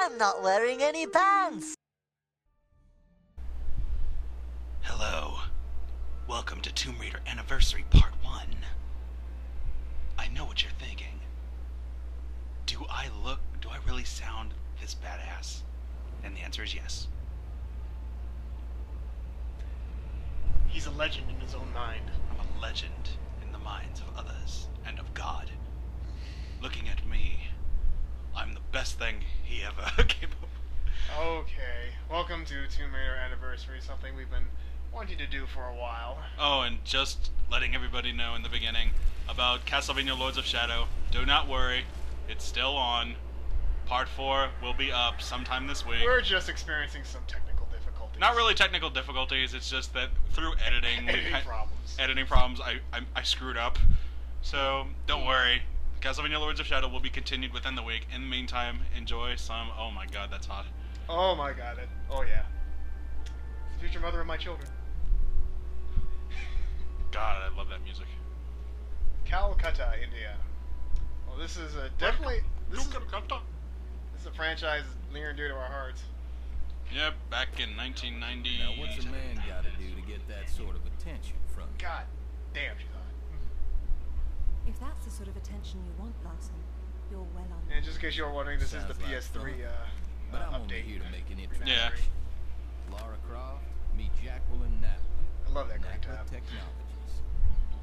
I'm not wearing any pants. Hello. Welcome to Tomb Raider Anniversary Part 1. I know what you're thinking. Do I really sound this badass? And the answer is yes. He's a legend in his own mind. I'm a legend in the minds of others and of God. Looking at me, I'm the best thing he ever came up with. Okay, welcome to Tomb Raider Anniversary, something we've been wanting to do for a while. Oh, and just letting everybody know in the beginning about Castlevania Lords of Shadow. Do not worry, it's still on. Part 4 will be up sometime this week. We're just experiencing some technical difficulties. Not really technical difficulties, it's just that through editing... Editing problems, I screwed up. So, don't worry. Castlevania Lords of Shadow will be continued within the week. In the meantime, enjoy some... Oh my god, that's hot. Oh my god, oh yeah. It's the future mother of my children. God, I love that music. Calcutta, India. Well, this is definitely... This is a franchise near and dear to our hearts. Yep, back in 1990. Now, what's a man got to do to get that sort of attention from you? God damn, she's hot. If that's the sort of attention you want, Larson, you're well on. And just in case you're wondering, this is the PS3 but I'm update. only here to make an introduction. Yeah. Lara Croft, meet Jacqueline Knapp. I love that great Knapp tab. Technologies.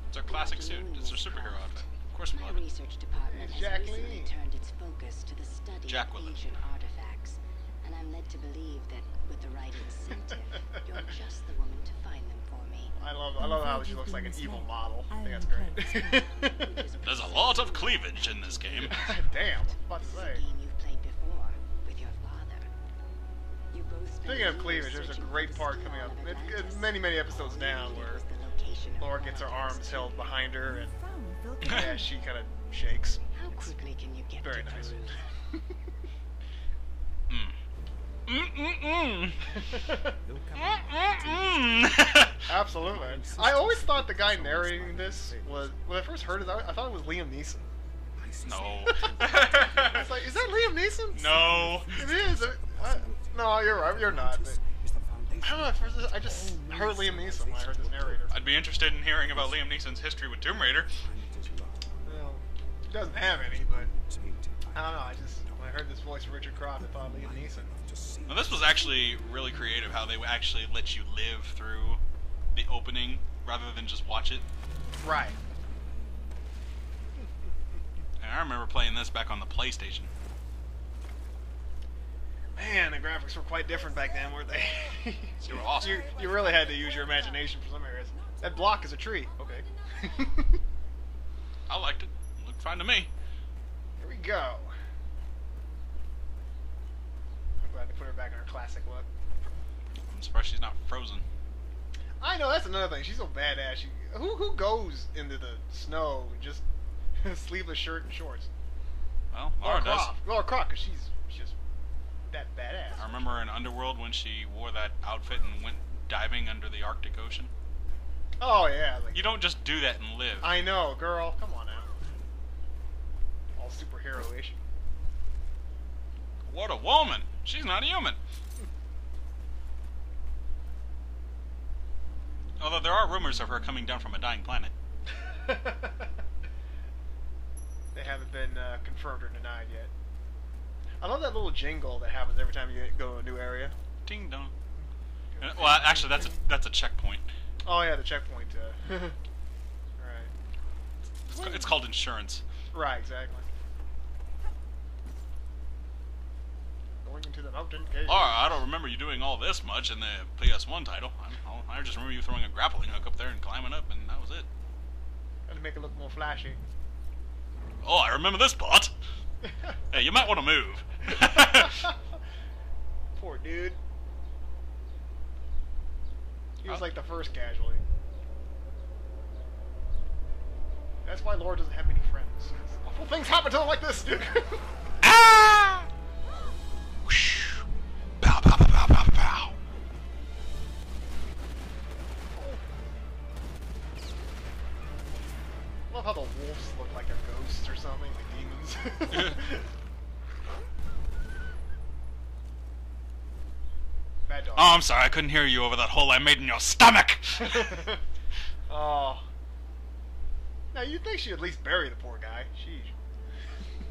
It's our classic suit. It's our superhero outfit. Of course we My love it. research department It's has Jacqueline. recently turned its focus to the study Jacqueline. of ancient artifacts, and I'm led to believe that with the right incentive, you're just the woman to find them for me. I love how she looks like an evil model. I think that's great. There's a lot of cleavage in this game. Damn, what This is to a say. game you've played before with your father. You both spent Speaking of years cleavage, there's a searching great for part the coming up. stone of It's Atlantis. many episodes All you down needed where was the location of Laura gets her Atlantis. arms held behind her and Found yeah, she kind of shakes. How quickly can you get Very to nice. Peru? Absolutely. I always thought the guy narrating this was, when I first heard it, I thought it was Liam Neeson. No. It's like, is that Liam Neeson? No. It is. No, you're right. You're not. But, I don't know. At first, I just heard Liam Neeson when I heard this narrator. I'd be interested in hearing about Liam Neeson's history with Tomb Raider. Well, he doesn't have any, but I don't know. When I heard this voice of Richard Croft, I thought Liam Neeson. Now, this was actually really creative, how they actually let you live through the opening rather than just watch it. Right. And I remember playing this back on the PlayStation. Man, the graphics were quite different back then, weren't they? They were awesome. You really had to use your imagination for some areas. That block is a tree. Okay. I liked it. Looked fine to me. Here we go. I'm glad they put her back in her classic look. I'm surprised she's not frozen. I know, that's another thing. She's so badass. Who goes into the snow and just sleeveless shirt and shorts? Well, Laura does. Laura Croft, because she's just that badass. I remember in Underworld when she wore that outfit and went diving under the Arctic Ocean. Oh, yeah. Like, You don't just do that and live. I know, girl. Come on now. All superhero-ish. What a woman! She's not a human. Although there are rumors of her coming down from a dying planet. They haven't been confirmed or denied yet. I love that little jingle that happens every time you go to a new area. Ding dong. Well, actually, that's a checkpoint. Oh yeah, the checkpoint. Right. It's called insurance. Right, exactly. Going into the mountain cave. Laura, I don't remember you doing all this much in the PS1 title. I just remember you throwing a grappling hook up there and climbing up, and that was it. Had to make it look more flashy. Oh, I remember this part. Hey, you might want to move. Poor dude. He was like the first casualty. That's why Laura doesn't have many friends. Awful things happen to him like this, dude. Ah! Whoosh. Bow, bow, bow, bow, bow, bow. I love how the wolves look like they're ghosts or something, like demons. Bad dog. Oh, I'm sorry. I couldn't hear you over that hole I made in your stomach. Oh. Now, you'd think she'd at least bury the poor guy. Sheesh.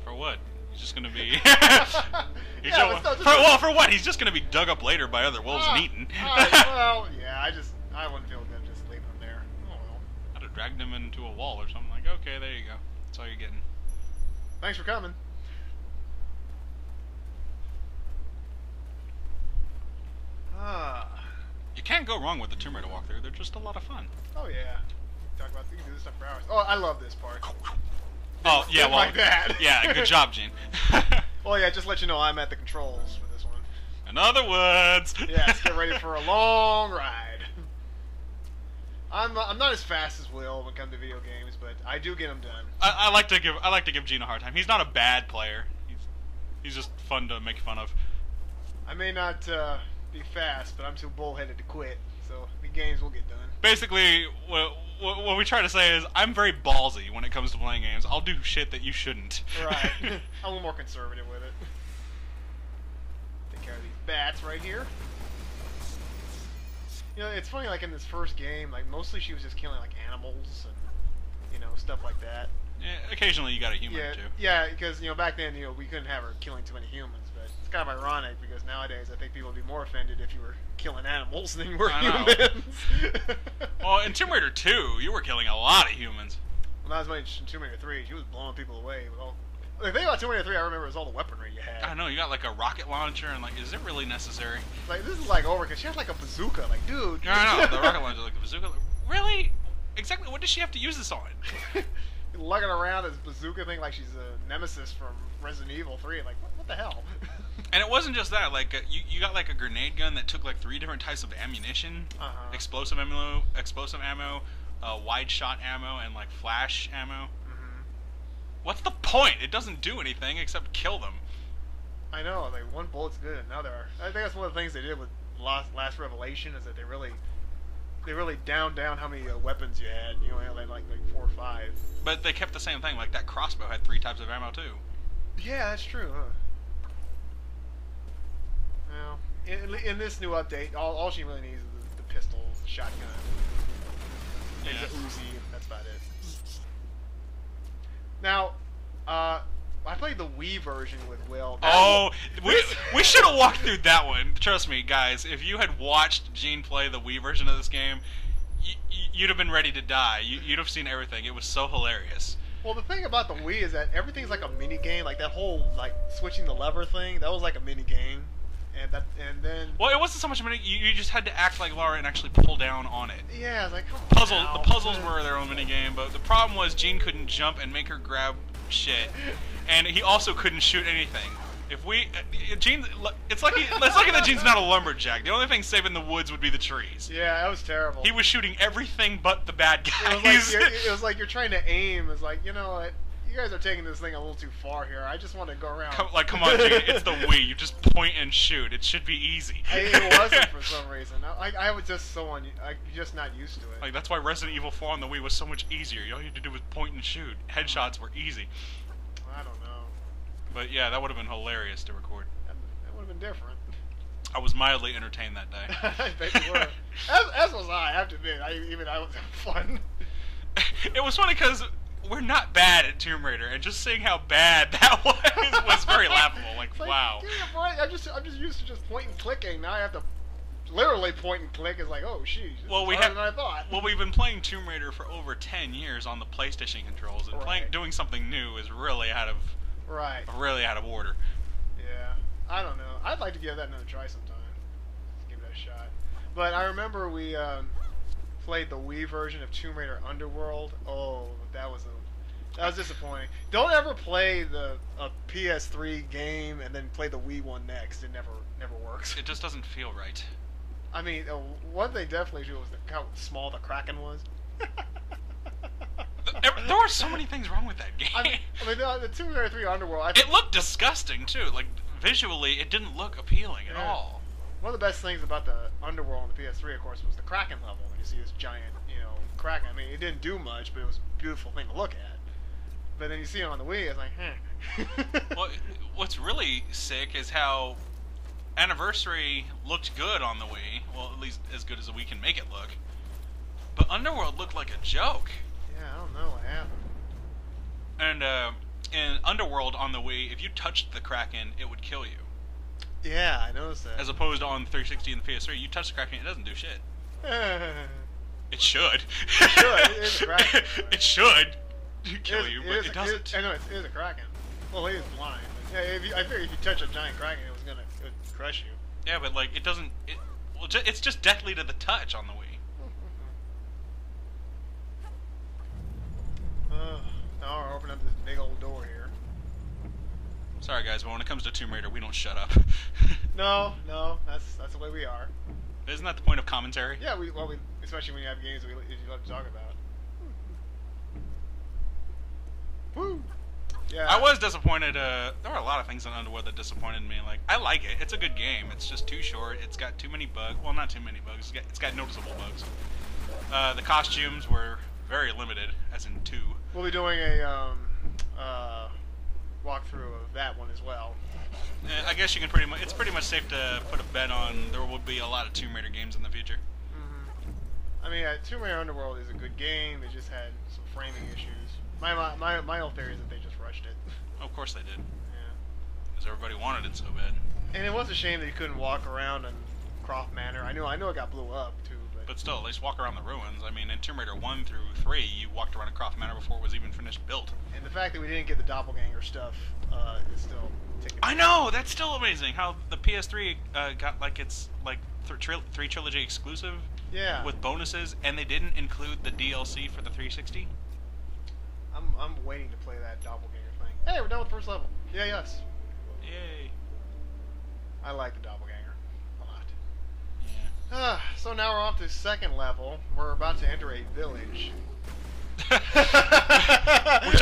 For what? He's just gonna be. Yeah, but still, for what? He's just gonna be dug up later by other wolves and eaten. Well, yeah, I wouldn't feel good just leaving him there. Oh well. I'd have dragged him into a wall or something. Like, okay, there you go. That's all you're getting. Thanks for coming. You can't go wrong with the Tomb Raider walkthrough. They're just a lot of fun. Oh yeah. You can do this stuff for hours. Oh, I love this part. Oh yeah, well, like that. Yeah, good job, Gene. Well, yeah, just let you know I'm at the controls for this one. In other words. Yes, get ready for a long ride. I'm not as fast as Will when it comes to video games, but I do get them done. I like to give Gene a hard time. He's not a bad player. He's just fun to make fun of. I may not be fast, but I'm too bullheaded to quit. So the games will get done. Basically, what we try to say is I'm very ballsy when it comes to playing games. I'll do shit that you shouldn't. Right. I'm a little more conservative with it. Take care of these bats right here. You know, it's funny, like in this first game, like mostly she was just killing like animals and, you know, stuff like that. Yeah, occasionally you got a human Yeah, too. yeah, because, you know, back then, you know, we couldn't have her killing too many humans, but it's kind of ironic because nowadays I think people would be more offended if you were killing animals than you were humans. Well, in Tomb Raider 2, you were killing a lot of humans. Well, not as much in Tomb Raider 3. She was blowing people away with all... The thing about Tomb Raider 3, I remember, was all the weaponry you had. I know, you got like a rocket launcher, and like, is it really necessary? Like, this is like over, because she had like a bazooka. Like, dude. No, I know, the rocket launcher, like the bazooka. Really? Exactly, what does she have to use this on? Lugging around this bazooka thing like she's a nemesis from Resident Evil 3. Like, what the hell? And it wasn't just that. Like, you got like a grenade gun that took like 3 different types of ammunition: explosive ammo, wide shot ammo, and like flash ammo. What's the point? It doesn't do anything except kill them. I know. Like, one bullet's good than another. I think that's one of the things they did with Last Revelation is that they really downed down how many weapons you had. You only had like 4 or 5. But they kept the same thing. Like that crossbow had 3 types of ammo too. Yeah, that's true, huh? Well, in this new update, all she really needs is the pistol, the shotgun, maybe the Uzi. That's about it. Now, I played the Wii version with Will. We should have walked through that one. Trust me, guys. If you had watched Gene play the Wii version of this game, you'd have been ready to die. You'd have seen everything. It was so hilarious. Well, the thing about the Wii is that everything's like a mini game. Like that whole like switching the lever thing, that was like a mini game. And then. Well, it wasn't so much a mini. You just had to act like Laura and actually pull down on it. Yeah, it's like the puzzles were their own mini game, but the problem was Gene couldn't jump and make her grab shit, and he also couldn't shoot anything. If we, Gene, it's like that Gene's not a lumberjack. The only thing saving the woods would be the trees. Yeah, that was terrible. He was shooting everything but the bad guys. It was like you're trying to aim. It's like, you know what? You guys are taking this thing a little too far here. I just want to go around. Come on, Gene. It's the Wii. You just point and shoot. It should be easy. It wasn't for some reason. I was just just not used to it. Like that's why Resident Evil 4 on the Wii was so much easier. All you had to do was point and shoot. Headshots were easy. I don't know. But yeah, that would have been hilarious to record. That would have been different. I was mildly entertained that day. I bet you were. As was I have to admit. I was having fun. It was funny because we're not bad at Tomb Raider, and just seeing how bad that was very laughable. Like, wow. I'm just used to just point and clicking. Now I have to literally point and click. It's like, oh, sheesh. Harder than I thought. Well, we've been playing Tomb Raider for over 10 years on the PlayStation controls, and doing something new is really out of order. Yeah, I don't know. I'd like to give that another try sometime. Let's give it a shot. But I remember we played the Wii version of Tomb Raider Underworld. Oh, that was disappointing. Don't ever play a PS3 game and then play the Wii one next. It never works. It just doesn't feel right. I mean, one thing definitely was how small the Kraken was. There were so many things wrong with that game. I mean the Tomb Raider 3 Underworld. It looked disgusting too. Like visually, it didn't look appealing at all. One of the best things about the Underworld on the PS3, of course, was the Kraken level. When you see this giant, Kraken. I mean, it didn't do much, but it was a beautiful thing to look at. But then you see it on the Wii, it's like, Well, what's really sick is how Anniversary looked good on the Wii. Well, at least as good as we can make it look. But Underworld looked like a joke. Yeah, I don't know what happened. And in Underworld on the Wii, if you touched the Kraken, it would kill you. Yeah, I noticed that. As opposed to on 360 and the PS3, you touch the Kraken, it doesn't do shit. It should. It should. It is a Kraken. It should kill you, but it doesn't. I know it is a Kraken. Well, he is blind. But yeah, I figure if you touch a giant Kraken, it would crush you. Yeah, but like it doesn't. It's just deathly to the touch on the Wii. Now we're opening up this big old door here. Sorry guys, but when it comes to Tomb Raider, we don't shut up. No, that's the way we are. Isn't that the point of commentary? Yeah, we especially when you have games that you love to talk about. Woo! Yeah. I was disappointed. There were a lot of things in Underworld that disappointed me. Like, I like it. It's a good game. It's just too short. It's got too many bugs. Well, not too many bugs. It's got noticeable bugs. The costumes were very limited, as in 2. We'll be doing a walkthrough of that one as well. I guess you can pretty much. It's pretty much safe to put a bet on there will be a lot of Tomb Raider games in the future. I mean, Tomb Raider Underworld is a good game. It just had some framing issues. My old theory is that they just rushed it. Of course they did. Yeah. Because everybody wanted it so bad. And it was a shame that you couldn't walk around in Croft Manor. I know it got blew up too, But still, at least walk around the ruins. I mean, in Tomb Raider 1 through 3, you walked around a Croft Manor before it was even finished built. And the fact that we didn't get the doppelganger stuff is still ticking. I know! That's still amazing! How the PS3 got, like, it's, like, 3 trilogy exclusive. Yeah. With bonuses, and they didn't include the DLC for the 360. I'm waiting to play that doppelganger thing. Hey, we're done with the first level. Yeah, yes. Yay. I like the doppelganger a lot. Yeah. So now we're off to the second level. We're about to enter a village. Which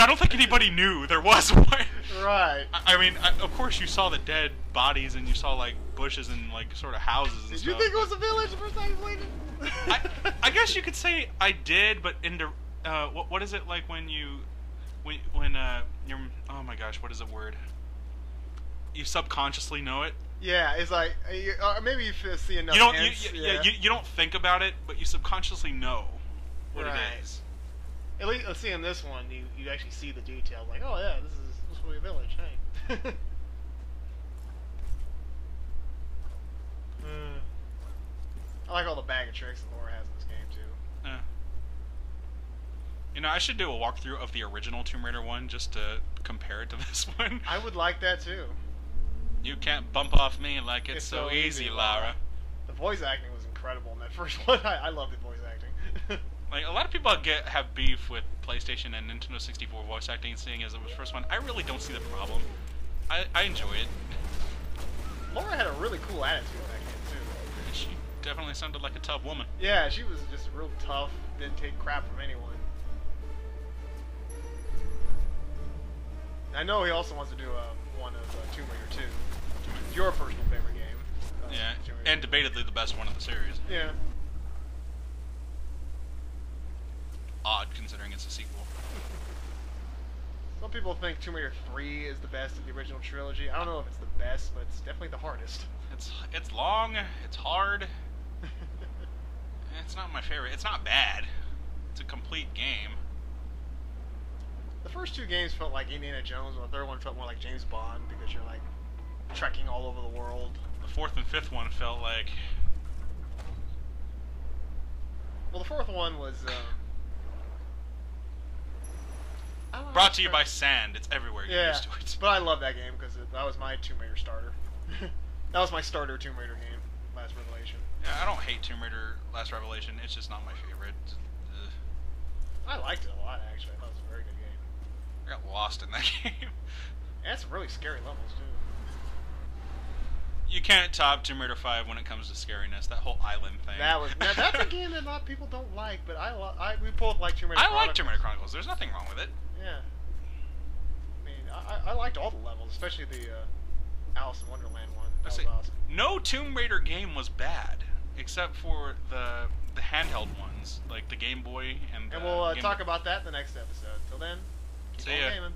I don't think anybody knew there was one. Right. I mean, of course you saw the dead bodies and you saw like bushes and like sort of houses and Did stuff. you think it was a village the first time you played it? I guess you could say I did, but in the what is it like when you're oh my gosh, what is the word? You subconsciously know it. Yeah, it's like maybe you see enough. You don't think about it, but you subconsciously know what Right. it is. At least let's see in this one, you actually see the details. Like, oh yeah, this is a village. Hey. I like all the bag of tricks that Laura has in this game too. You know, I should do a walkthrough of the original Tomb Raider 1 just to compare it to this one. I would like that too. You can't bump off me like it's so easy, Lara. The voice acting was incredible in that first one. I love the voice acting. Like, a lot of people have beef with PlayStation and Nintendo 64 voice acting, seeing as it was the first one. I really don't see the problem. I enjoy it. Laura had a really cool attitude in that game too. She definitely sounded like a tough woman. Yeah, she was just real tough, didn't take crap from anyone. I know he also wants to do one of Tomb Raider 2. Your personal favorite game. Yeah, and debatedly the best one of the series. Yeah. Odd, considering it's a sequel. Some people think Tomb Raider 3 is the best of the original trilogy. I don't know if it's the best, but it's definitely the hardest. It's long, it's hard. It's not my favorite. It's not bad. It's a complete game. The first 2 games felt like Indiana Jones, and the third one felt more like James Bond because you're like trekking all over the world. The 4th and 5th one felt like... Well, the 4th one was... brought to you by sand. It's everywhere. You're used to it. But I love that game because that was my Tomb Raider starter. That was my starter Tomb Raider game, Last Revelation. Yeah, I don't hate Tomb Raider Last Revelation. It's just not my favorite. I liked it a lot, actually. I thought it was a very good game. I got lost in that game. And it's some really scary levels, too. You can't top Tomb Raider 5 when it comes to scariness. That whole island thing. Now, that's a game that a lot of people don't like, but we both like Tomb Raider Chronicles. I like Tomb Raider Chronicles. There's nothing wrong with it. Yeah. I mean, I liked all the levels, especially the Alice in Wonderland one. That was awesome. No Tomb Raider game was bad, except for the handheld ones, like the Game Boy and the And we'll talk about that in the next episode. Till then, keep on gaming.